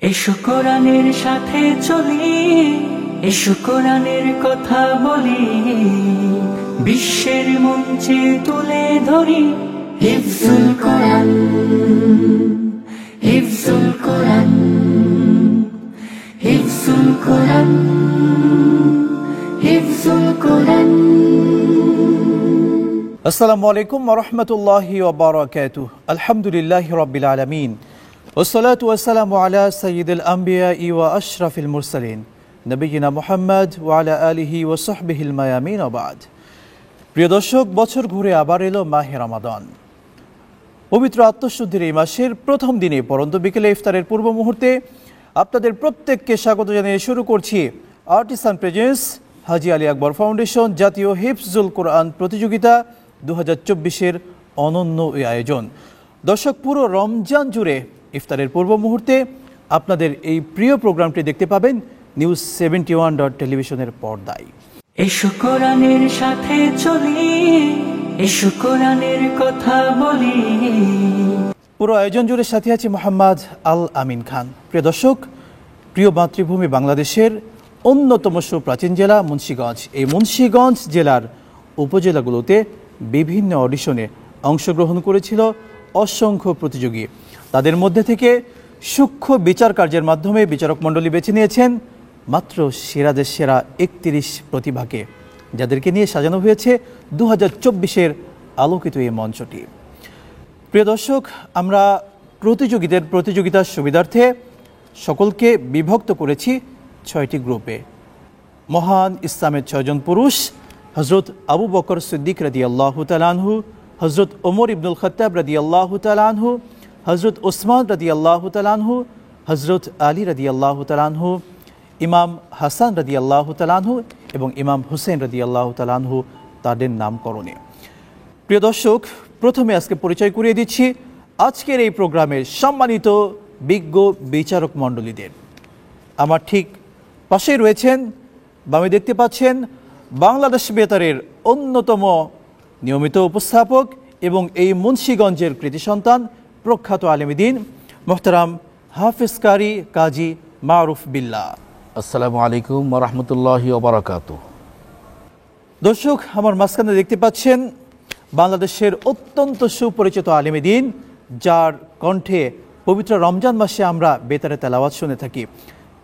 এসো কোরআনের সাথে চলি, এসো কোরআনের কথা বলি, বিশ্বের মঞ্চে তুলে ধরি হিফজুল কোরআন, হিফজুল কোরআন, হিফজুল কোরআন, হিফজুল কোরআন। আসসালামু আলাইকুম ওয়া রাহমাতুল্লাহি ওয়া বারাকাতুহু। আলহামদুলিল্লাহি রাব্বিল আলামিন। والصلاة والسلام على سيد الأنبياء وأشرف المرسلين نبينا محمد وعلى آله وصحبه الميامين وبعد। প্রিয় দর্শক, বছর ঘুরে আবার এলো মাহে রমাদান। পবিত্র আত্মশুদ্ধির এই মাসের প্রথম দিনে পরন্ত বিকেলে ইফতারের পূর্ব মুহূর্তে আপনাদের প্রত্যেককে স্বাগত জানিয়ে শুরু করছি আর্টিসান প্রেজেন্স হাজী আলী আকবর ফাউন্ডেশন জাতীয় হিফজুল কোরআন প্রতিযোগিতা 2024-এর অনন্য এই আয়োজন। দর্শক, পুরো রমজান জুড়ে ইফতারের পূর্ব মুহূর্তে আপনাদের এই প্রিয় প্রোগ্রামটি দেখতে পাবেন নিউজ 71 টেলিভিশনের পর্দায়। এসো কোরআনের সাথে চলি, এসো কোরআনের কথা বলি। পুরো আয়োজন জুড়ে সাথে আছি মোহাম্মদ আল আমিন খান। প্রিয় দর্শক, প্রিয় মাতৃভূমি বাংলাদেশের অন্যতম সুপ্রাচীন জেলা মুন্সিগঞ্জ, এই মুন্সিগঞ্জ জেলার উপজেলাগুলোতে বিভিন্ন অডিশনে অংশগ্রহণ করেছিল অসংখ্য প্রতিযোগী। তাদের মধ্যে থেকে সূক্ষ্ম বিচার কার্যের মাধ্যমে বিচারক মণ্ডলী বেছে নিয়েছেন মাত্র সেরাদের সেরা 31 প্রতিভাকে, যাদেরকে নিয়ে সাজানো হয়েছে 2024-এর আলোকিত এই মঞ্চটি। প্রিয় দর্শক, আমরা প্রতিযোগিতার সুবিধার্থে সকলকে বিভক্ত করেছি 6টি গ্রুপে। মহান ইসলামের 6 জন পুরুষ হজরত আবু বকর সিদ্দিক রাদিয়াল্লাহু তাআলা আনহু, হজরত ওমর ইবনুল খাত্তাব রাদিয়াল্লাহু তাআলা আনহু, হজরত ওসমান রাদিয়াল্লাহু তাআলা আনহু, হজরত আলী রাদিয়াল্লাহু তাআলা আনহু, ইমাম হাসান রাদিয়াল্লাহু তাআলা আনহু এবং ইমাম হুসেন রাদিয়াল্লাহু তাআলা আনহু, তাদের নামকরণে। প্রিয় দর্শক, প্রথমে আজকে পরিচয় করিয়ে দিচ্ছি আজকের এই প্রোগ্রামের সম্মানিত বিজ্ঞ বিচারক মণ্ডলীদের। আমার ঠিক পাশেই রয়েছেন, বামে দেখতে পাচ্ছেন, বাংলাদেশ বেতারের অন্যতম নিয়মিত উপস্থাপক এবং এই মুন্সিগঞ্জের কৃতি সন্তান প্রখ্যাত আলেমদ্বীন মোহতারাম হাফেজ কারি কাজী মারুফ বিল্লাহ। আসসালামু আলাইকুম ওয়া রাহমাতুল্লাহি ওয়া বারাকাতুহু। দর্শক, আমার মাঝখানে দেখতে পাচ্ছেন বাংলাদেশের অত্যন্ত সুপরিচিত আলেমদ্বীন, যার কণ্ঠে পবিত্র রমজান মাসে আমরা বেতারে তেলাওয়াত শুনে থাকি।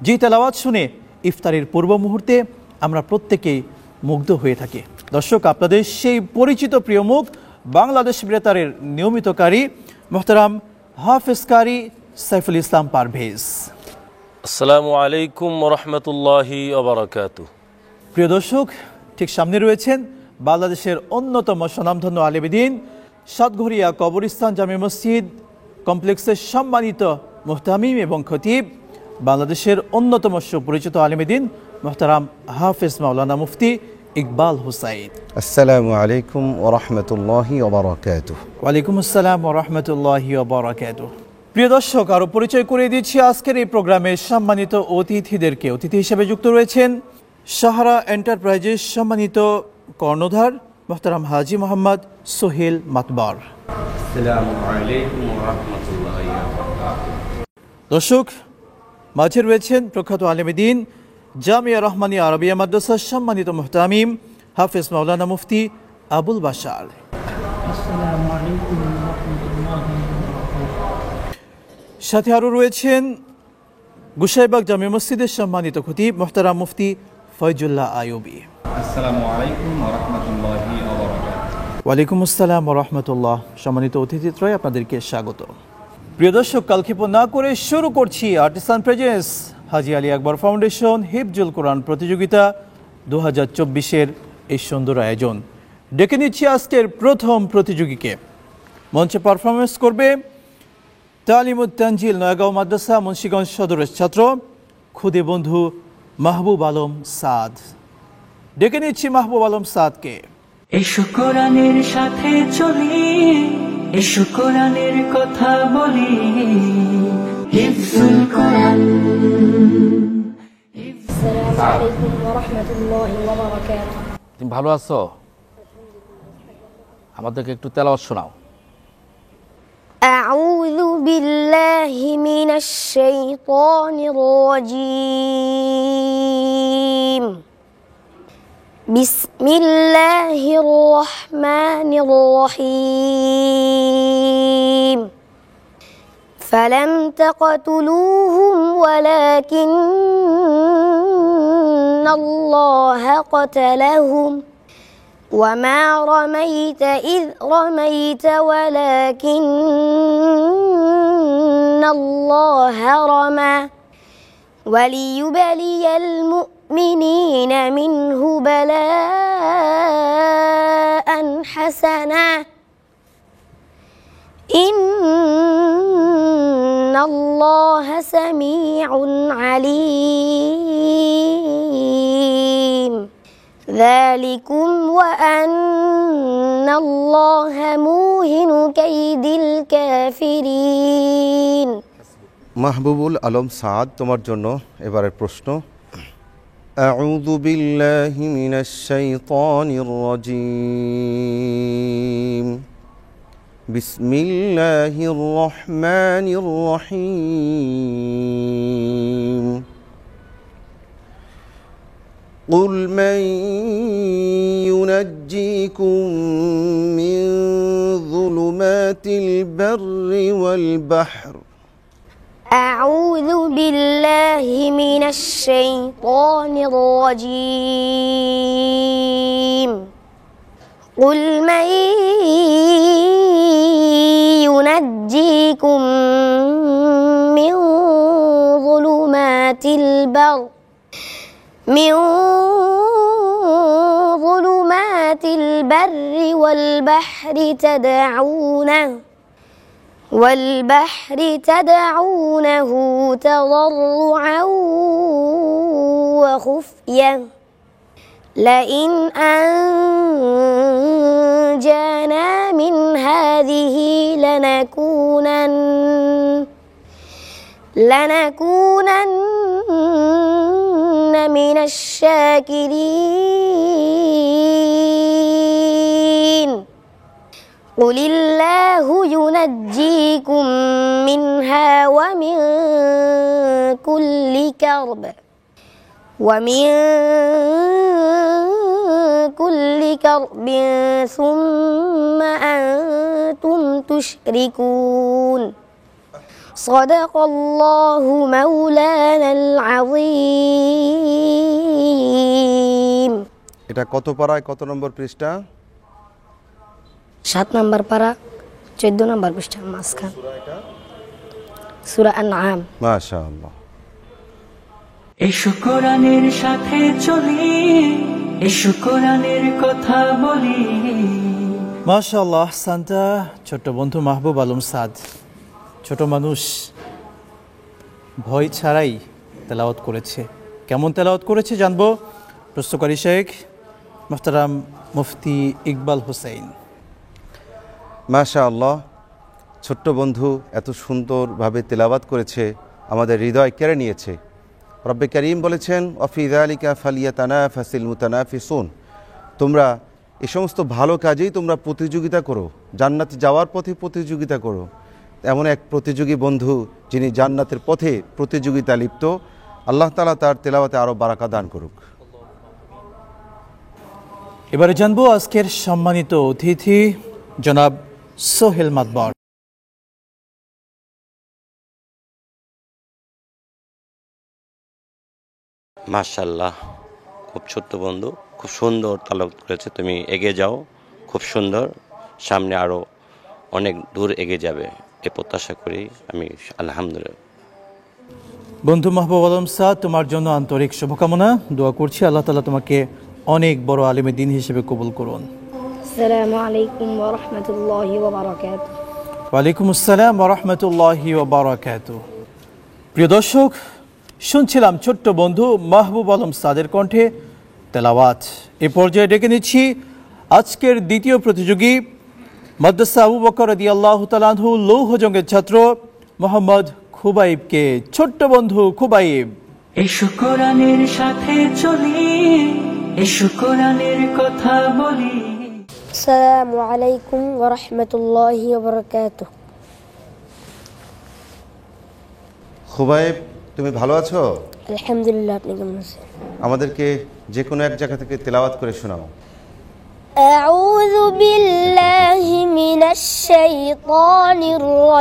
যে তেলাওয়াত শুনে ইফতারের পূর্ব মুহূর্তে আমরা প্রত্যেকেই মুগ্ধ হয়ে থাকি। দর্শক, আপনাদের সেই পরিচিত প্রিয় মুখ বাংলাদেশ বেতারের নিয়মিতকারী মোহতারাম হাফেজ কারি সাইফুল ইসলাম পারভেজ। আসসালামু আলাইকুম ওয়া রাহমাতুল্লাহি ওয়া বারাকাতুহু। প্রিয় দর্শক, ঠিক সামনে রয়েছেন বাংলাদেশের অন্যতম স্বনামধন্য আলেমদ্বীন, সাতঘরিয়া কবরস্থান জামে মসজিদ কমপ্লেক্সের সম্মানিত মুহতামিম এবং খতিব, বাংলাদেশের অন্যতম সুপরিচিত আলেমদ্বীন মোহতারাম হাফেজ মাওলানা মুফতি ইকবাল হুসাইন। আসসালামু আলাইকুম ওয়া রাহমাতুল্লাহি ওয়া বারাকাতুহু। ওয়ালাইকুম আসসালাম ওয়া রাহমাতুল্লাহি ওয়া বারাকাতুহু। প্রিয় দর্শক, আরও পরিচয় করিয়ে দিচ্ছি আজকের এই প্রোগ্রামের সম্মানিত অতিথিদেরকে। অতিথি হিসেবে যুক্ত রয়েছেন সাহারা এন্টারপ্রাইজের সম্মানিত কর্ণধার মোহতারাম হাজী মোহাম্মদ সোহেল মাতবার। আসসালামু আলাইকুম ওয়া রাহমাতুল্লাহি ওয়া বারাকাতুহু। দর্শক, মাঝে রয়েছেন প্রখ্যাত আলেমদ্বীন জামিয়া রহমানিয়া আরবিয়া মাদ্রাসার সম্মানিত মুহতামিম হাফেজ মাওলানা মুফতি আবুল বাশার। আসসালামু আলাইকুম ওয়া রাহমাতুল্লাহি ওয়া বারাকাতুহু। সাথে আরও রয়েছেন গুসাইবাগ জামে মসজিদের সম্মানিত খতিব মোহতারাম মুফতি ফয়জুল্লাহ আইয়ুবী। আসসালামু আলাইকুম ওয়া রাহমাতুল্লাহি ওয়া বারাকাতুহু। ওয়ালাইকুম আসসালাম ওয়া রাহমাতুল্লাহ। সম্মানিত অতিথিত্রয় আপনাদেরকে স্বাগত। প্রিয় দর্শক, কালক্ষেপণ না করে শুরু করছি আর্টিসান প্রেজেন্স হাজী আলী আকবর ফাউন্ডেশন হিফজুল কোরআন প্রতিযোগিতা 2024-এর এই সুন্দর আয়োজন। ডেকে নিচ্ছি আজকের প্রথম প্রতিযোগীকে। মঞ্চে পারফরমেন্স করবে তালিমুত তানজিল নয়াগাঁও মাদ্রাসা মুন্সিগঞ্জ সদরের ছাত্র খুদে বন্ধু মাহবুব আলম সাদ। ডেকে নিচ্ছি মাহবুব আলম সাদকে। এসো কোরআনের সাথে চলি, এসো কোরআনের কথা বলি, হিফজুল কোরআন। আসসালামু আলাইকুম ওয়া রাহমাতুল্লাহি ওয়া বারাকাতুহু। তুমি ভালো আছো? আমাদেরকে একটু তেলাওয়াত শোনাও। أعوذ بالله من الشيطان الرجيم بسم الله الرحمن الرحيم فلم تقتلوهم ولكن الله قتلهم وما رميت إذ رميت ولكن الله رمى وليبلي المؤمنين منه بلاء حسنا إن الله سميع عليم ذلكم وأن الله موهن كيد الكافرين মাহবুবুল আলম সাদ তোমার জন্য এবারের প্রশ্ন আউযু বিল্লাহি মিনাশ শাইতানির রাজীম বিসমিল্লাহির রহমানির রহিম قل من ينجيكم من ظلمات البر والبحر أعوذ بالله من الشيطان الرجيم قل من ينجيكم من ظلمات البر والبحر تدعونه تضرعا وخفيا لئن أنجانا من هذه لنكونن من الشاكرين قل الله ينجيكم منها ومن كل كرب ثم أنتم تشركون صدق الله مولانا العظيم এটা কত পারায় কত নম্বর পৃষ্ঠা 7 নম্বর পারা 14 নম্বর পৃষ্ঠা মাসখান সূরা আনআম মাশাআল্লাহ এসো কোরআনের সাথে চলি এসো কোরআনের কথা বলি মাশাআল্লাহ সান্তা ছোট বন্ধু মাহবুব আলম সাদ ছোট মানুষ ভয় ছাড়াই তেলাওয়াত করেছে কেমন তেলাওয়াত করেছে জানবো প্রশ্নকারী শেখ মুহতারাম মুফতি ইকবাল হোসেন মাশাআল্লাহ ছোট্ট বন্ধু এত সুন্দরভাবে তেলাওয়াত করেছে আমাদের হৃদয় কেড়ে নিয়েছে রব্বে করিম বলেছেন ওয়াফি যালিকা ফালিয়াতানাফাসিল মুতানাফিসুন তোমরা এই সমস্ত ভালো কাজেই তোমরা প্রতিযোগিতা করো জান্নাতে যাওয়ার পথে প্রতিযোগিতা করো এমন এক প্রতিযোগী বন্ধু যিনি জান্নাতের পথে প্রতিযোগিতা লিপ্ত আল্লাহ তাআলা তার তেলাওয়াতে আরও বারাকা দান করুক এবারে জানবো আজকের সম্মানিত অতিথি জনাব সোহেল মাতবর মাশাআল্লাহ খুব ছোট্ট বন্ধু খুব সুন্দর তালাওয়াত করেছে তুমি এগিয়ে যাও খুব সুন্দর সামনে আরও অনেক দূর এগিয়ে যাবে এই প্রত্যাশা করি আমি আলহামদুলিল্লাহ বন্ধু মাহবুব আলম সাদ তোমার জন্য আন্তরিক শুভকামনা দোয়া করছি আল্লাহ তাআলা তোমাকে অনেক বড় আলেমে দ্বীন হিসেবে কবুল করুন আসসালামু আলাইকুম ওয়া রাহমাতুল্লাহি ওয়া বারাকাতুহু ওয়ালাইকুম আসসালাম ওয়া রাহমাতুল্লাহি ওয়া বারাকাতুহু প্রিয় দর্শক শুনছিলাম ছোট্ট বন্ধু মাহবুব আলম সাদের কণ্ঠে তেলাওয়াত এ পর্যায়ে ডেকে নিচ্ছি আজকের দ্বিতীয় প্রতিযোগী মাদ্রাসা আবু বকর রাদিয়াল্লাহু তাআলা আনহু লৌহজঙ্গের ছাত্র মোহাম্মদ খুবাইবকে ছোট্ট বন্ধু খুবাইব এসো কোরআনের সাথে চলি এসো কোরআনের কথা বলি আসসালামু আলাইকুম ওয়া রাহমাতুল্লাহি ওয়া বারাকাতুহু খুবাইব, তুমি ভালো আছো? আলহামদুলিল্লাহ, আপনি কেমন আছেন? আমাদেরকে যে কোনো এক জায়গা থেকে তেলাওয়াত করে শোনাও। أعوذ بالله من الشيطان الرجيم.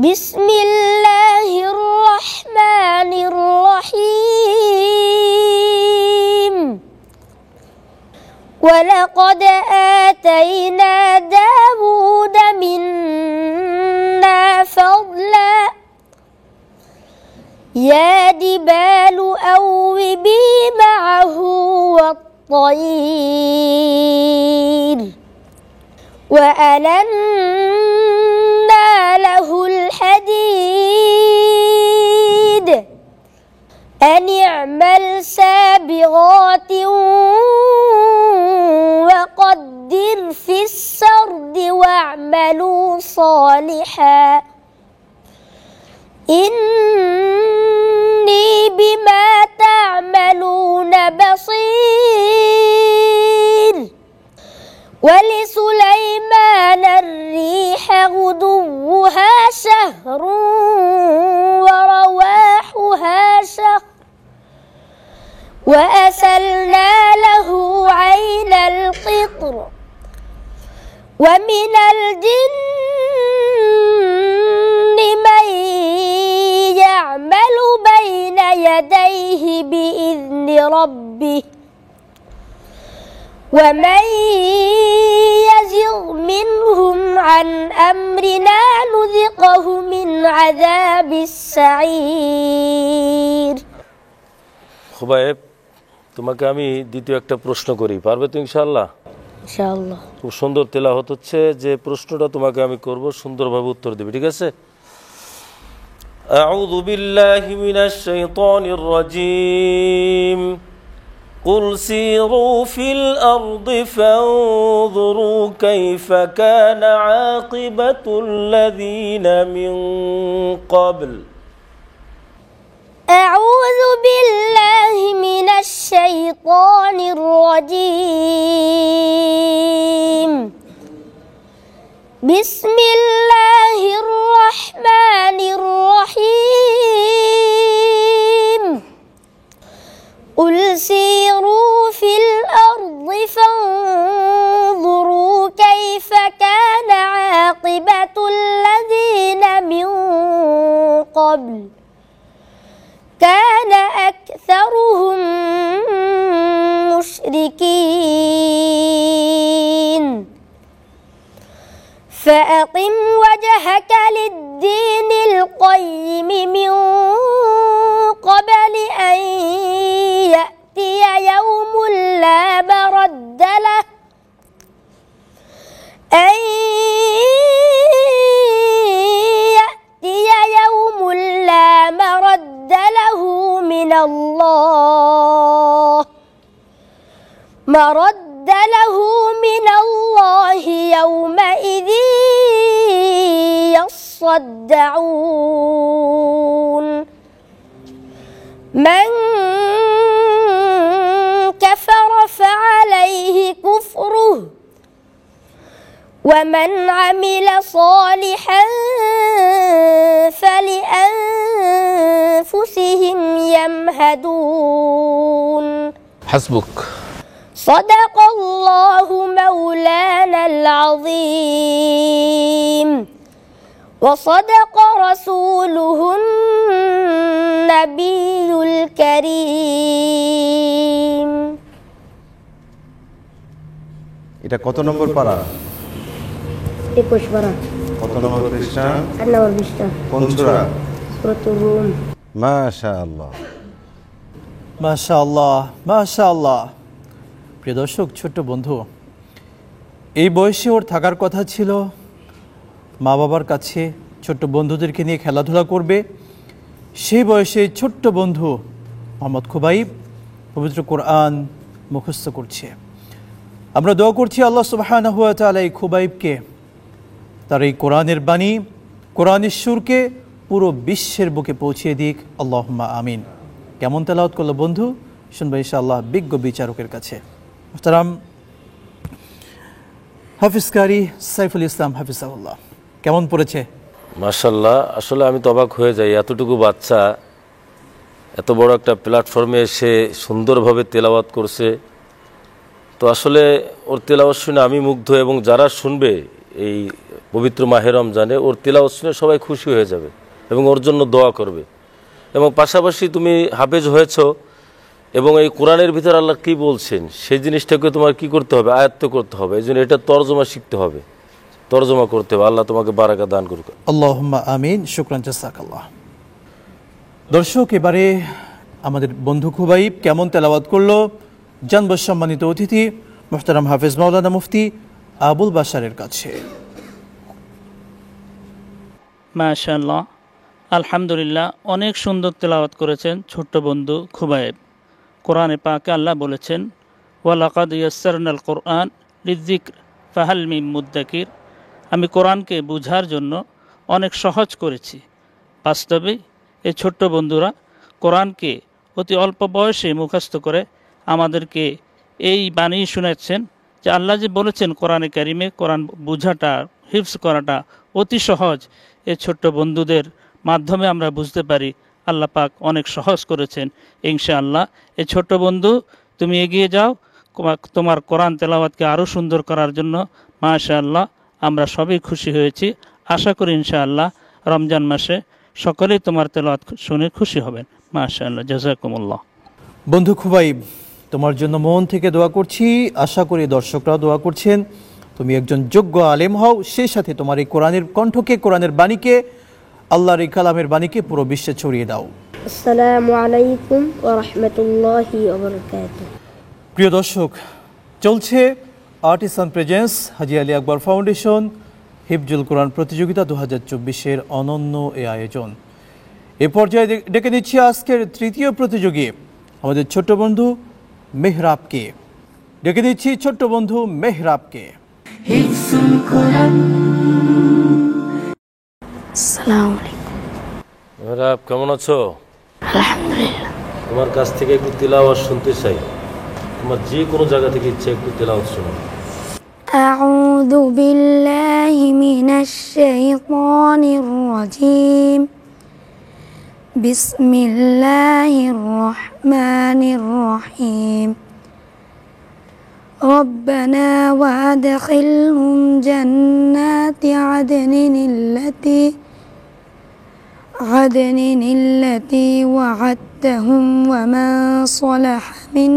بسم الله الرحمن الرحيم. ولقد آتينا داود منا فضلا يا جبال أوبي معه والطير وألنا له الحديد أن اعمل سابغات وقدر في السرد واعملوا صالحا إني بما تعملون بصير. ولسليمان الريح غدوها شهر ورواحها شهر وأسلنا له عين القطر ومن الجن من يعمل بين يديه بإذن ربه ومن يزغ منهم عن أمرنا نذقه من عذاب السعير. খুবাইব, তোমাকে আমি দ্বিতীয় একটা প্রশ্ন করি, পারবে তো ইনশাআল্লাহ? ইনশাআল্লাহ। খুব সুন্দর তেলাওয়াত হচ্ছে, যে প্রশ্নটা তোমাকে আমি করব সুন্দরভাবে উত্তর দেবে, ঠিক আছে? أعوذ بالله من الشيطان الرجيم. قل سيروا في الأرض فانظروا كيف كان عاقبة الذين من قبل. أعوذ بالله من الشيطان الرجيم. بسم الله الرحمن الرحيم. قل سيروا في الأرض فانظروا كيف كان عاقبة الذين من قبل كان أكثرهم مشركين فأقم وجهك للدين القيم من قبل أن يأتي يوم لا مرد له من الله مرد له من الله يومئذ يصدعون. من كفر فعليه كفره ومن عمل صالحا فلأنفسهم يمهدون. حسبك. صدق الله مولانا العظيم وصدق رسوله النبي الكريم. এটা কত নম্বর পারা? 21 পারা। কত নম্বর পৃষ্ঠা? 8 নম্বর পৃষ্ঠা। কোন সূরা? সূরাতুর রুম। মাশাআল্লাহ মাশাআল্লাহ মাশাআল্লাহ। প্রিয় দর্শক, ছোট্ট বন্ধু, এই বয়সে ওর থাকার কথা ছিল মা বাবার কাছে, ছোট্ট বন্ধুদেরকে নিয়ে খেলাধুলা করবে। সেই বয়সে ছোট্ট বন্ধু মোহাম্মদ খুবাইব পবিত্র কোরআন মুখস্থ করছে। আমরা দোয়া করছি আল্লাহ সুবহানাহু ওয়া তাআলা এই খুবাইবকে, তার এই কোরআনের বাণী, কোরআনের সুরকে পুরো বিশ্বের বুকে পৌঁছিয়ে দিক, আল্লাহুম্মা আমিন। কেমন তেলাওয়াত করলো বন্ধু, শুনবো ইনশাআল্লাহ বিজ্ঞ বিচারকের কাছে। মুহতারাম হাফিজ কারি সাইফুল ইসলাম হাফিজাহুল্লাহ, কেমন পড়েছে? মাশাল্লাহ, আসলে আমি তো অবাক হয়ে যাই, এতটুকু বাচ্চা এত বড় একটা প্ল্যাটফর্মে এসে সুন্দরভাবে তেলাওয়াত করছে। তো আসলে ওর তেলাওয়াত শুনে আমি মুগ্ধ, এবং যারা শুনবে এই পবিত্র মাহে রমজানে ওর তেলাওয়াত শুনে সবাই খুশি হয়ে যাবে এবং ওর জন্য দোয়া করবে। এবং পাশাপাশি তুমি হাফেজ হয়েছো, এবং এই কোরআনের ভিতর আল্লাহ কি বলছেন সেই জিনিসটাকে তোমার কি করতে হবে, আয়ত্ত করতে হবে। এই জন্য এটা তর্জমা শিখতে হবে, তর্জমা করতে হবে। আল্লাহ তোমাকে বারাকা দান করুক। আল্লাহুম্মা আমিন। শুকরান, জাযাকাল্লাহ। দর্শক, এবারে আমাদের বন্ধু খুবাইব কেমন তেলাওয়াত করলো জানব সম্মানিত অতিথি মুহতারাম হাফেজ মাওলানা মুফতি আবুল বাশারের কাছে। মাশাআল্লাহ, আলহামদুলিল্লাহ, অনেক সুন্দর তেলাওয়াত করেছেন ছোট্ট বন্ধু খুবাইব। কোরআনে পাকে আল্লাহ বলেছেন, ওয়ালাকাদ ইয়াসসারনাল কোরআন লিযিকর ফাহাল মিন মুদ্দাকির। আমি কোরআনকে বুঝার জন্য অনেক সহজ করেছি। বাস্তবে এই ছোট্ট বন্ধুরা কোরআনকে অতি অল্প বয়সে মুখস্থ করে আমাদেরকে এই বাণী শোনাচ্ছেন যে আল্লাহ যে বলেছেন কোরআনে কারিমে কোরআন বুঝাটা, হিফজ করাটা অতি সহজ। এই ছোট্ট বন্ধুদের মাধ্যমে আমরা বুঝতে পারি আল্লাহ পাক অনেক সহজ করেছেন। ইনশাআল্লাহ এই ছোট্ট বন্ধু তুমি এগিয়ে যাও তোমার কোরআন তেলাওয়াতকে আরও সুন্দর করার জন্য। মাশাআল্লাহ, আমরা সবই খুশি হয়েছি। আশা করি ইনশাআল্লাহ রমজান মাসে সকলেই তোমার তেলাওয়াত শুনে খুশি হবেন। মাশাআল্লাহ, জাযাকুমুল্লাহ। বন্ধু খুবাইব, তোমার জন্য মন থেকে দোয়া করছি, আশা করি দর্শকরাও দোয়া করছেন তুমি একজন যোগ্য আলেম হও, সেই সাথে তোমার এই কোরআনের কণ্ঠকে, কোরআনের বাণীকে, আল্লাহর এই কালামের বাণীকে পুরো বিশ্বে ছড়িয়ে দাও। আসসালামু আলাইকুম ওয়া রাহমাতুল্লাহি ওয়া বারাকাতুহু। প্রিয় দর্শক, চলছে আর্টিসান প্রেজেন্স হাজী আলী আকবর ফাউন্ডেশন হিফজুল কোরআন প্রতিযোগিতা 2024-এর অনন্য এই আয়োজন। এ পর্যায়ে ডেকে নিচ্ছি আজকের তৃতীয় প্রতিযোগী আমাদের ছোট্ট বন্ধু মেহরাবকে। ডেকে দিচ্ছি ছোট্ট বন্ধু মেহরাবকে। হিফজুল কোরআন। আসসালামু আলাইকুম। মেহরাব, কেমন আছো? আলহামদুলিল্লাহ। তোমার কাছ থেকে একটু তেলাওয়াত শুনতে চাই। তোমার যে কোনো জায়গা থেকে ইচ্ছে একটু তেলাওয়াত শোনো। আউযু বিল্লাহি মিনাশ শাইতানির রাজীম। বিসমিল্লাহির রহমানির রহিম। ربنا وادخلهم جنات عدن التي وعدتهم ومن صلح من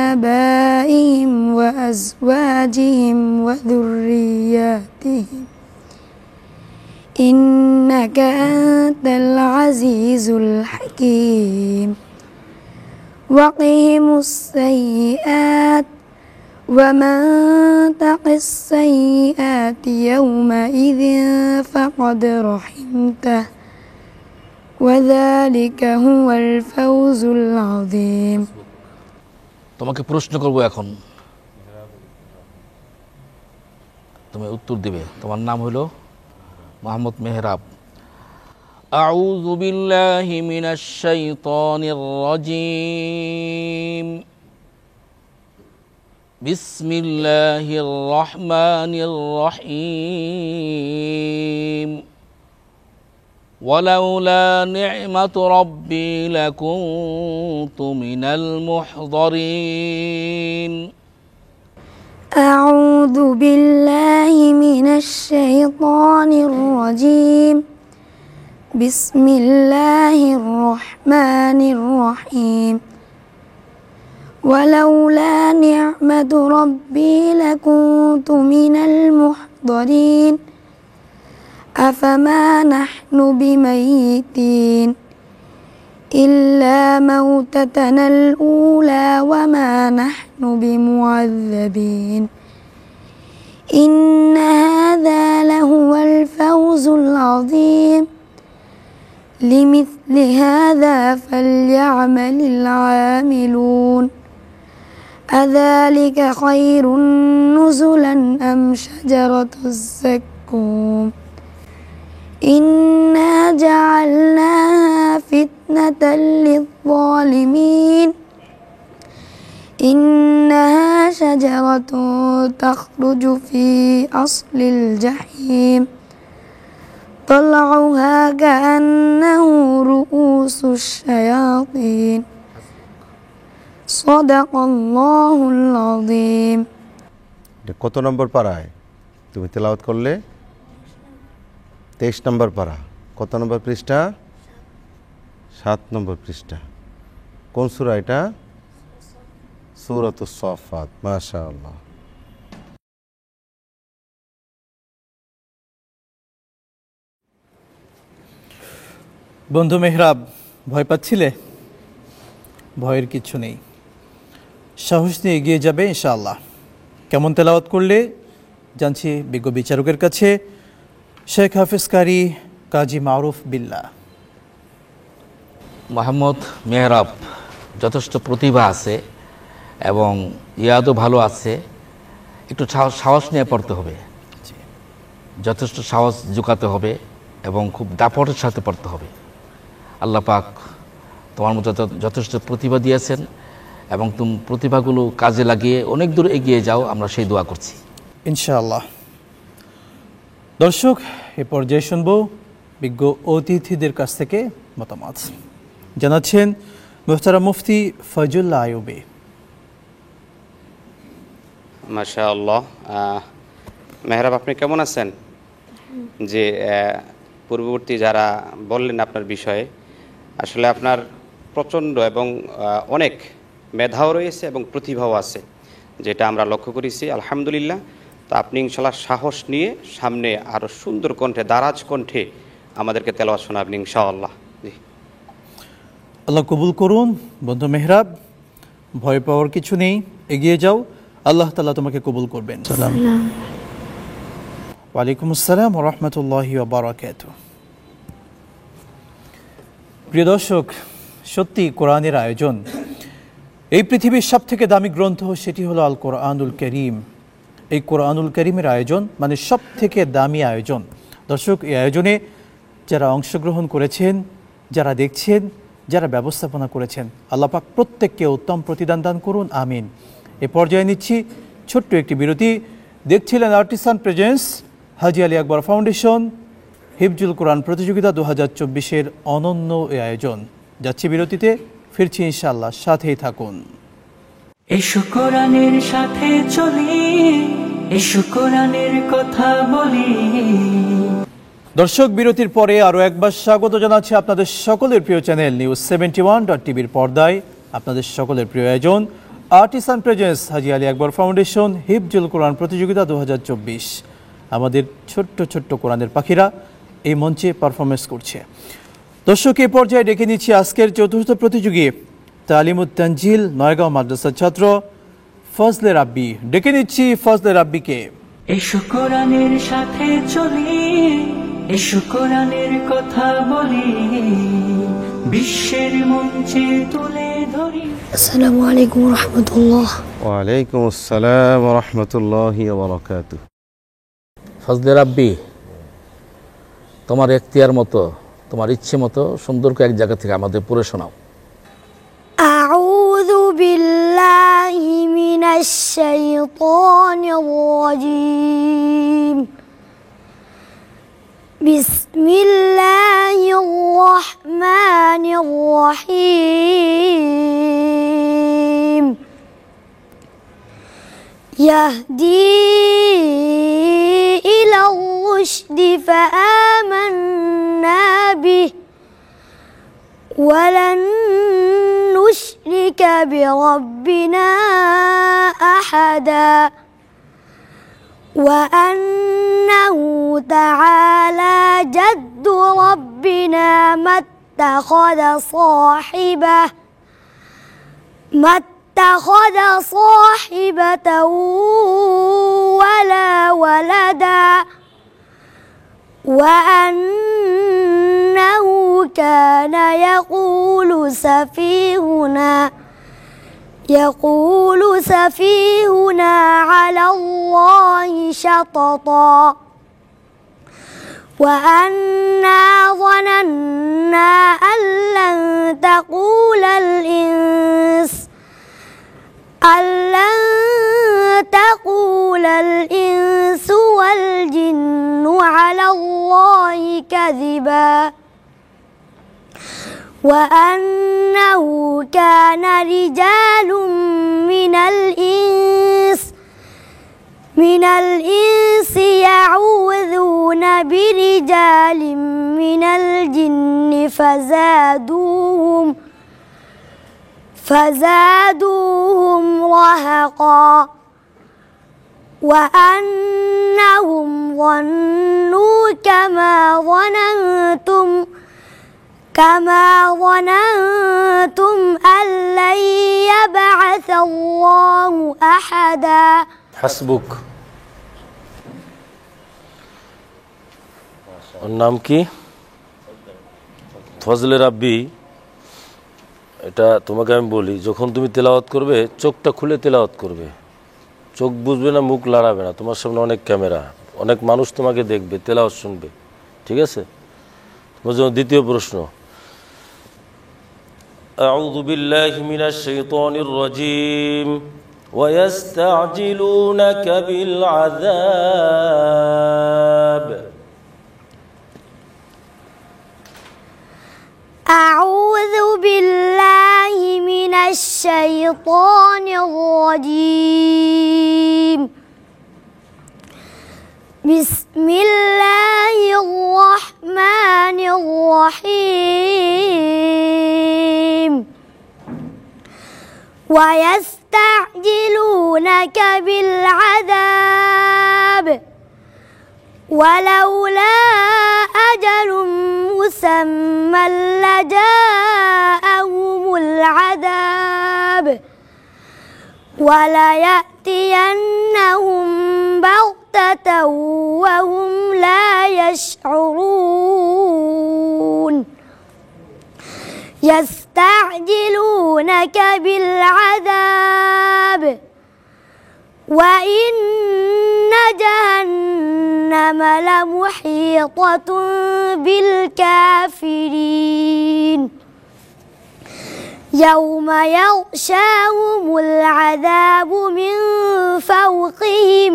آبائهم وأزواجهم وذرياتهم إنك أنت العزيز الحكيم وقهم السيئات ومن تق السيئات يومئذ فقد رحمته وذلك هو الفوز العظيم। তোমাকে প্রশ্ন করব এখন, তুমি উত্তর দিবে। তোমার নাম হলো মোহাম্মদ মেহরাব। আউযু বিল্লাহি মিনাশ শাইতানির রাজীম। বিসমিল্লাহির রহমানির রহিম। ولولا نعمة ربي لكنت من المحضرين। أعوذ بالله من الشيطان الرجيم. بسم الله الرحمن الرحيم. ولولا نعمة ربي لكنت من المحضرين. أفما نحن بميتين إلا موتتنا الأولى وما نحن بمعذبين إن هذا لهو الفوز العظيم لمثل هذا فليعمل العاملون أذلك خير نزلا أم شجرة الزقوم إنا جعلناها فتنة للظالمين إنها شجرة تخرج في أصل الجحيم طلعها كأنه رؤوس الشياطين صدق الله العظيم কত নম্বর পারায় তুমি তেলাওয়াত করলে? 23 নম্বর পারা। কত নম্বর পৃষ্ঠা? 7 নম্বর পৃষ্ঠা। কোন সূরা এটা? সূরাতুস সাফাত। মাশাআল্লাহ। বন্ধু মেহরাব, ভয় পাচ্ছিলে? ভয়ের কিছু নেই, সাহস নিয়ে এগিয়ে যাবে ইনশাআল্লাহ। কেমন তেলাওয়াত করলে জানছি বিজ্ঞ বিচারকের কাছে। শেখ হাফিজ কারি কাজী মারুফ বিল্লাহ। মোহাম্মদ মেহরাব যথেষ্ট প্রতিভা আছে এবং ইয়াদও ভালো আছে, একটু সাহস নিয়ে পড়তে হবে, যথেষ্ট সাহস জোগাতে হবে এবং খুব দাপটের সাথে পড়তে হবে। আল্লাহ পাক তোমার মধ্যে যথেষ্ট প্রতিভা দিয়েছেন এবং তুমি প্রতিভাগুলো কাজে লাগিয়ে অনেক দূর এগিয়ে যাও, আমরা সেই দোয়া করছি ইনশাআল্লাহ। দর্শক, এ পর্যায়ে শুনব বিজ্ঞ অতিথিদের কাছ থেকে মতামত। জানাচ্ছেন মুহতারাম মুফতি ফয়জুল্লাহ আইয়ুবী। মাশাআল্লাহ। মেহরাব, আপনি কেমন আছেন? যে পূর্ববর্তী যারা বললেন আপনার বিষয়ে, আসলে আপনার প্রচণ্ড এবং অনেক মেধাও রয়েছে এবং প্রতিভাও আছে, যেটা আমরা লক্ষ্য করেছি আলহামদুলিল্লাহ। তো আপনি ইনশাআল্লাহ সাহস নিয়ে সামনে আরও সুন্দর কণ্ঠে, দারাজ কণ্ঠে আমাদেরকে তেলাওয়াত শোনাবেন ইনশাআল্লাহ। জি, আল্লাহ কবুল করুন। বন্ধু মেহরাব, ভয় পাওয়ার কিছু নেই, এগিয়ে যাও, আল্লাহ তাআলা তোমাকে কবুল করবেন। ওয়ালাইকুম আসসালাম ওয়া রাহমাতুল্লাহি ওয়া বারাকাতুহু। প্রিয় দর্শক, সত্যি কোরআনের আয়োজন। এই পৃথিবীর সবথেকে দামি গ্রন্থ, সেটি হলো আল কোরআনুল কারীম। এই কোরআনুল কারীমের আয়োজন মানে সবথেকে দামি আয়োজন। দর্শক, এই আয়োজনে যারা অংশগ্রহণ করেছেন, যারা দেখছেন, যারা ব্যবস্থাপনা করেছেন, আল্লাহ পাক প্রত্যেককে উত্তম প্রতিদান দান করুন, আমিন। এ পর্যায়ে নিচ্ছি ছোট্ট একটি বিরতি। দেখছিলেন আর্টিসান প্রেজেন্স হাজী আলী আকবর ফাউন্ডেশন হিফজুল কোরআন প্রতিযোগিতা 2024-এর অনন্য এই আয়োজন। যাচ্ছি বিরতিতে, ফিরছি ইনশাআল্লাহ, সাথেই থাকুন। এসো কোরআনের সাথে চলি, এসো কোরআনের কথা বলি। দর্শক, বিরতির পরে আরও একবার স্বাগত জানাচ্ছি আপনাদের সকলের প্রিয় চ্যানেল নিউজ 71.tv-র পর্দায়। আপনাদের সকলের প্রিয় আয়োজন আর্টিসান প্রেজেন্স হাজী আলী আকবর ফাউন্ডেশন হিফজুল কোরআন প্রতিযোগিতা 2024। আমাদের ছোট্ট ছোট্ট কোরআনের পাখিরা এই মঞ্চে পারফরমেন্স করছে। দর্শক, এই পর্যায়ে ডেকে নিচ্ছি আজকের চতুর্থ প্রতিযোগী তালিমুত তানজিল নয়গাঁও মাদ্রাসার ছাত্র ফজলে রাব্বি। ডেকে নিচ্ছি ফজলে রাব্বিকে। এসো কোরআনের সাথে চলি, এসো কোরআনের কথা বলি, বিশ্বের মঞ্চে তুলে ধরি। আসসালামু আলাইকুম ওয়া রাহমাতুল্লাহ। ওয়ালাইকুম আসসালাম ওয়া রাহমাতুল্লাহি ওয়া বারাকাতুহু। ফজলে রাব্বি, তোমার এখতিয়ার মতো, তোমার ইচ্ছে মতো সুন্দর করে এক জায়গা থেকে আমাদের পড়ে শোনাও। আউযু বিল্লাহি মিনাশ শাইতানির রাজীম। বিসমিল্লাহির রহমানির রহিম। ইয়াহদি ইলা রুশদি ফাআমান্না বিহি ওয়ালান নুশরিকা বিরাব্বিনা আহাদা وأنه تعالى جد ربنا ما اتخذ صاحبة ولا ولدا وأنه كان يقول سفيهنا على الله شططا وأنا ظننا أن لن تقول الإنس ألن تقول الإنس والجن على الله كذبا وأنه كان رجال من الإنس يعوذون برجال من الجن فزادوهم رهقا وأنهم ظنوا كما ظننتم أن لن يبعث الله أحدا হাসবুক। ওর নাম কি? ফজলে রাব্বি। এটা তোমাকে আমি বলি, যখন তুমি তেলাওয়াত করবে চোখটা খুলে তেলাওয়াত করবে, চোখ বুঝবে না, মুখ লড়াবে না। তোমার সামনে অনেক ক্যামেরা, অনেক মানুষ তোমাকে দেখবে, তেলাওয়াত শুনবে, ঠিক আছে? তোমার জন্য দ্বিতীয় প্রশ্ন, আউযু বিল্লাহি মিনাশ শাইতানির রাজীম ওয়ায়াস্তা'জিলুনাকা বিল আযাব। أعوذ بالله من الشيطان الرجيم بسم الله الرحمن الرحيم ويستعجلونك بالعذاب ولولا أجل مسمى لجاءهم العذاب وليأتينهم بغتة وهم لا يشعرون يستعجلونك بالعذاب وإن جهنم لمحيطة بالكافرين يوم يغشاهم العذاب من فوقهم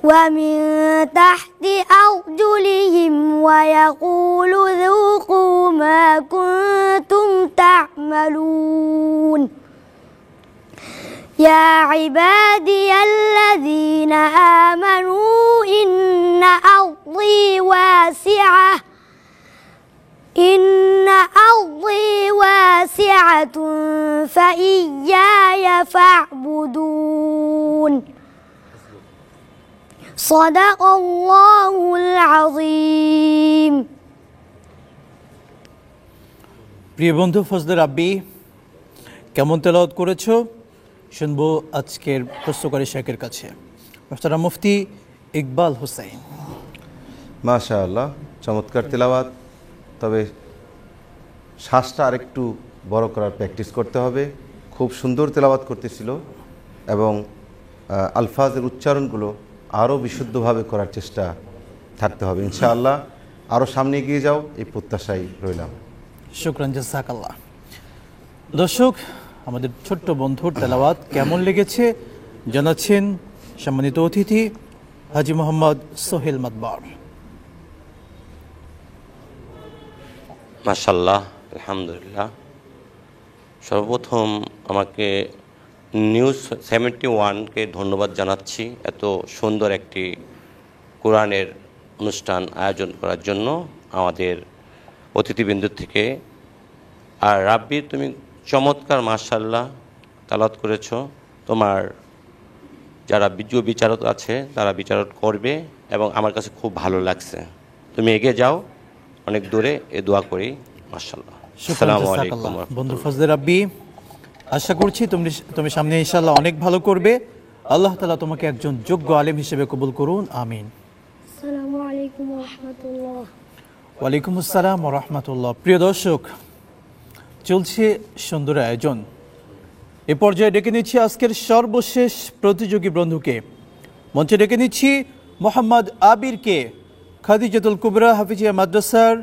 ومن تحت أرجلهم ويقول ذوقوا ما كنتم تعملون يا عبادي الذين آمنوا إن أرضي واسعة فإياي فاعبدون صدق الله العظيم। প্রিয় বন্ধু ফজলে রাব্বি, কেমন তেলাওয়াত করেছো শুনবো আজকের প্রশ্নকারী শেখের কাছে, মাস্টার মুফতি ইকবাল হোসেন। মাশাআল্লাহ, চমৎকার তেলাওয়াত। তবে শ্বাসটা আরেকটু বড় করার প্র্যাকটিস করতে হবে। খুব সুন্দর তেলাওয়াত করতেছিল এবং আলফাজের উচ্চারণগুলো আরও বিশুদ্ধভাবে করার চেষ্টা থাকতে হবে ইনশাআল্লাহ। আরও সামনে এগিয়ে যাও, এই প্রত্যাশাই রইলাম। শুকরান, জাযাকাল্লাহ। দর্শক, আমাদের ছোট্ট বন্ধুর তেলাওয়াত কেমন লেগেছে জানাচ্ছেন সম্মানিত অতিথি হাজী মোহাম্মদ সোহেল মাতবার। মাশাআল্লাহ, আলহামদুলিল্লাহ। সর্বপ্রথম আমাকে নিউজ 71কে ধন্যবাদ জানাচ্ছি এত সুন্দর একটি কোরআনের অনুষ্ঠান আয়োজন করার জন্য আমাদের অতিথিবৃন্দ থেকে। আর রাব্বি, তুমি চমৎকার মাশাআল্লাহ তেলাওয়াত করেছো। তোমার যারা বিচারক আছে তারা বিচারক করবে এবং আমার কাছে খুব ভালো লাগছে। তুমি এগিয়ে যাও অনেক দূরে, এ দোয়া করি। মাশাআল্লাহ। আসসালামু আলাইকুম বন্ধু ফজলে রাব্বি, আশা করছি তুমি সামনে ইনশাআল্লাহ অনেক ভালো করবে। আল্লাহ তাআলা তোমাকে একজন যোগ্য আলেম হিসেবে কবুল করুন, আমিন। আসসালামু আলাইকুম ওয়া রাহমাতুল্লাহ। ওয়ালাইকুম আসসালাম ওয়া রাহমাতুল্লাহ। প্রিয় দর্শক, চলছে সুন্দর আয়োজন। এ পর্যায়ে ডেকে নিচ্ছি আজকের সর্বশেষ প্রতিযোগী বন্ধুকে। মঞ্চে ডেকে নিচ্ছি মোহাম্মদ আবিরকে। খাদিজাতুল কুবরা হাফিজিয়া মাদ্রাসার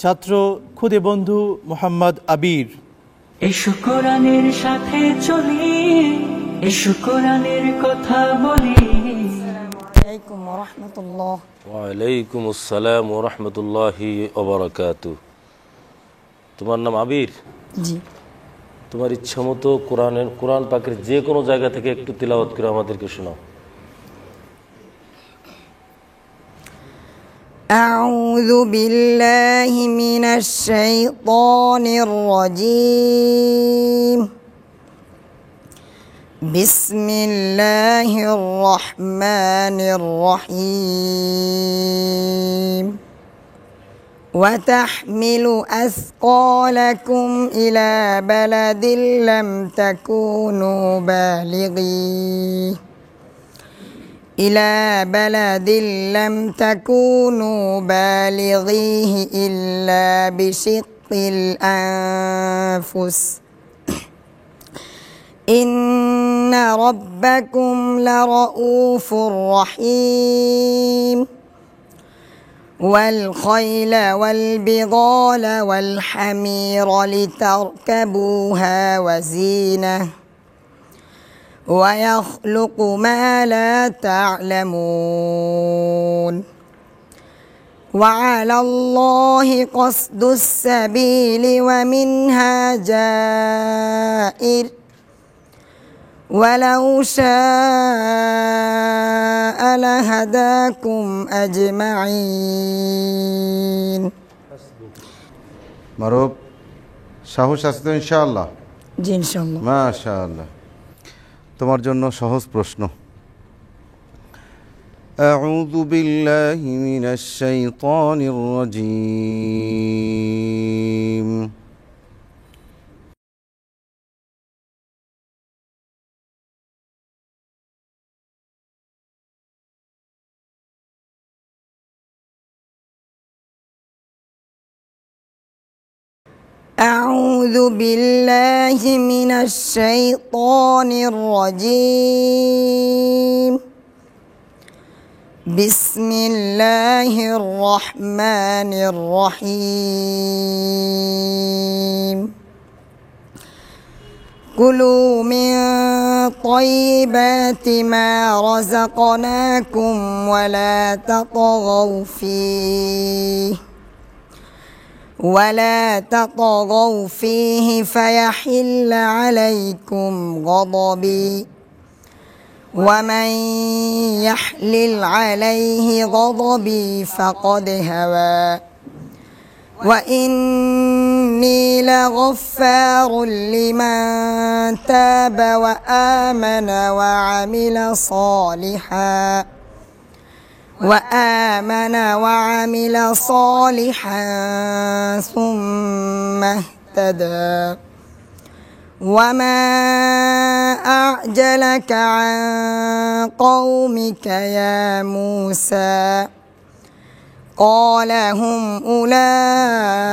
ছাত্র খুদে বন্ধু মোহাম্মদ আবির। এসো কোরআনের সাথে চলি, এসো কোরআনের কথা বলি। আলাইকুম ওয়া রাহমাতুল্লাহ। ওয়ালাইকুম আসসালাম ওয়া রাহমাতুল্লাহি ওয়া বারাকাতুহু। তোমার নাম আবির? জি। তোমার ইচ্ছা মতো কোরআন পাকের যে কোনো জায়গা থেকে একটু তিলাওয়াত করে আমাদেরকে শোনাও। أعوذ بالله من الشيطان الرجيم. بسم الله الرحمن الرحيم. وتحمل أثقالكم إلى بلد لم تكونوا بالغيه إلا بشق الأنفس إن ربكم لرؤوف رحيم. والخيل والبغال والحمير لتركبوها وزينة ويخلق ما لا تعلمون. وعلى الله قصد السبيل ومنها جائر ولو شاء لهداكم أجمعين. মারুফ, সাহস আছে তো ইনশাআল্লাহ? জি ইনশাআল্লাহ। মাশাআল্লাহ। তোমার জন্য সহজ প্রশ্ন। আউযু বিল্লাহি মিনাশ শাইতানির রাজীম। أعوذ بالله من الشيطان الرجيم. بسم الله الرحمن الرحيم. كلوا من طيبات ما رزقناكم ولا تطغوا فيه فيحل عليكم غضبي ومن يحلل عليه غضبي فقد هوى وإني لغفار لمن تاب وآمن وعمل صالحا ثم اهتدى. وما أعجلك عن قومك يا موسى؟ قال هم أولئك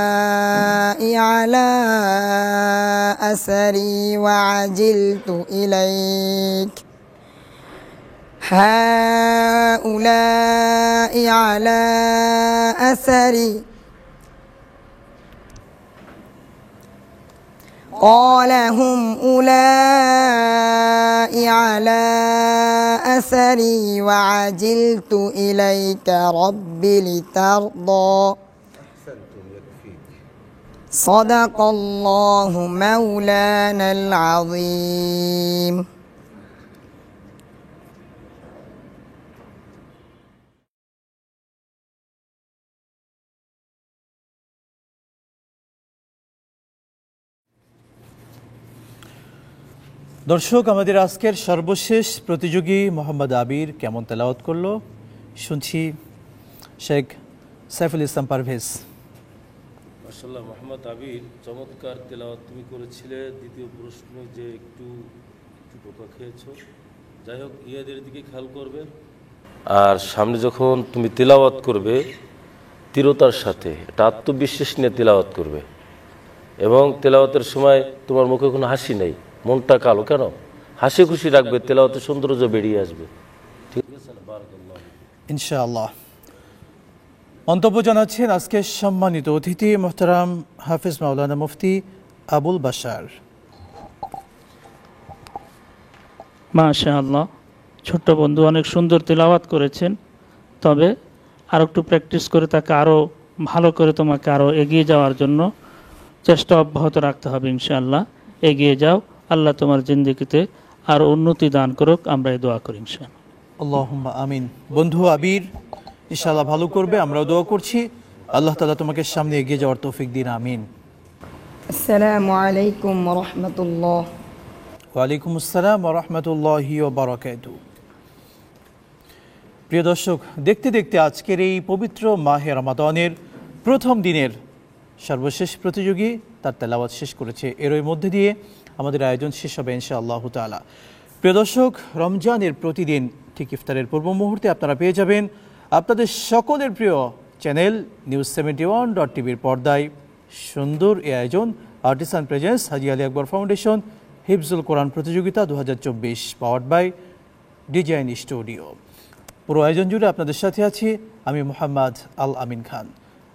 على أثري وعجلت إليك هؤلاء على أثري قال هم أولئك على أثري وعجلت إليك رب لترضى. صدق الله مولانا العظيم. দর্শক, আমাদের আজকের সর্বশেষ প্রতিযোগী মোহাম্মদ আবির কেমন তেলাওয়াত করলো শুনছি। শেখ সাইফুল ইসলাম পারভেজ। মাশাআল্লাহ, মোহাম্মদ আবির চমৎকার তেলাওয়াত তুমি করেছিলে। দ্বিতীয় প্রশ্নে যে একটু টোকা খেয়েছো, যাই হোক, ইয়াদের দিকে খেয়াল করবে। আর সামনে যখন তুমি তেলাওয়াত করবে দৃঢ়তার সাথে, এটা আত্মবিশ্বাস নিয়ে তেলাওয়াত করবে, এবং তেলাওয়াতের সময় তোমার মুখে কোনো হাসি নেই, মনটা কালো কেন, হাসি খুশি রাখবে, তেলাওয়াতের সৌন্দর্য বেরিয়ে আসবে। ঠিক আছে, বারাকাল্লাহ। ইনশাআল্লাহ। মন্তব্য জানাচ্ছেন আজকের সম্মানিত অতিথি মোহতারাম হাফিজ মাওলানা মুফতি আবুল বাশার। মাশাআল্লাহ, ছোট্ট বন্ধু অনেক সুন্দর তেলাওয়াত করেছেন, তবে আর একটু প্র্যাকটিস করে তাকে আরও ভালো করে তোমাকে আরও এগিয়ে যাওয়ার জন্য চেষ্টা অব্যাহত রাখতে হবে। ইনশাআল্লাহ এগিয়ে যাও, আল্লাহ তোমার জিন্দেগিতে আরও উন্নতি দান করুক, আমরা এই দোয়া করি ইনশাআল্লাহ। আল্লাহুম্মা আমিন। বন্ধু আবির ইনশাআল্লাহ ভালো করবে, আমরাও দোয়া করছি। আল্লাহ তাআলা তোমাকে সামনে এগিয়ে যাওয়ার তৌফিক দিন, আমিন। আসসালামু আলাইকুম ওয়া রাহমাতুল্লাহ। ওয়ালাইকুম আসসালাম ওয়া রাহমাতুল্লাহি ওয়া বারাকাতুহু। প্রিয় দর্শক, দেখতে দেখতে আজকের এই পবিত্র মাহে রমাদানের প্রথম দিনের সর্বশেষ প্রতিযোগী তার তেলাওয়াত শেষ করেছে। এরই মধ্যে দিয়ে আমাদের আয়োজন শেষ হবে ইনশাআল্লাহ তাআলা। প্রিয় দর্শক, রমজানের প্রতিদিন ঠিক ইফতারের পূর্ব মুহূর্তে আপনারা পেয়ে যাবেন আপনাদের সকলের প্রিয় চ্যানেল News71.tvর পর্দায় সুন্দর এই আয়োজন আর্টিসান প্রেজেন্স হাজী আলী আকবর ফাউন্ডেশন হিফজুল কোরআন প্রতিযোগিতা 2024 পাওয়ার্ড বাই ডিজাইন স্টুডিও। পুরো আয়োজন জুড়ে আপনাদের সাথে আছি আমি মোহাম্মদ আল আমিন খান।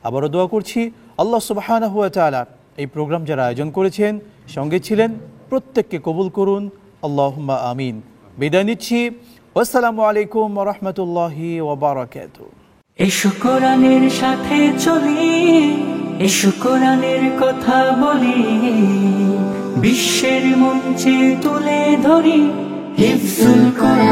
আবারও দোয়া করছি আল্লাহ সুবহানাহু ওয়া তাআলা এই প্রোগ্রাম যারা আয়োজন করেছেন, সঙ্গে ছিলেন, প্রত্যেককে কবুল করুন, আল্লাহুম্মা আমিন। বিদায় নিচ্ছি, আসসালামু আলাইকুম ওয়া রাহমাতুল্লাহি ওয়া বারাকাতুহু। এসো কোরআনের সাথে চলি, এসো কোরআনের কথা বলি, বিশ্বের মঞ্চে তুলে ধরি হিফজুল কোরআন।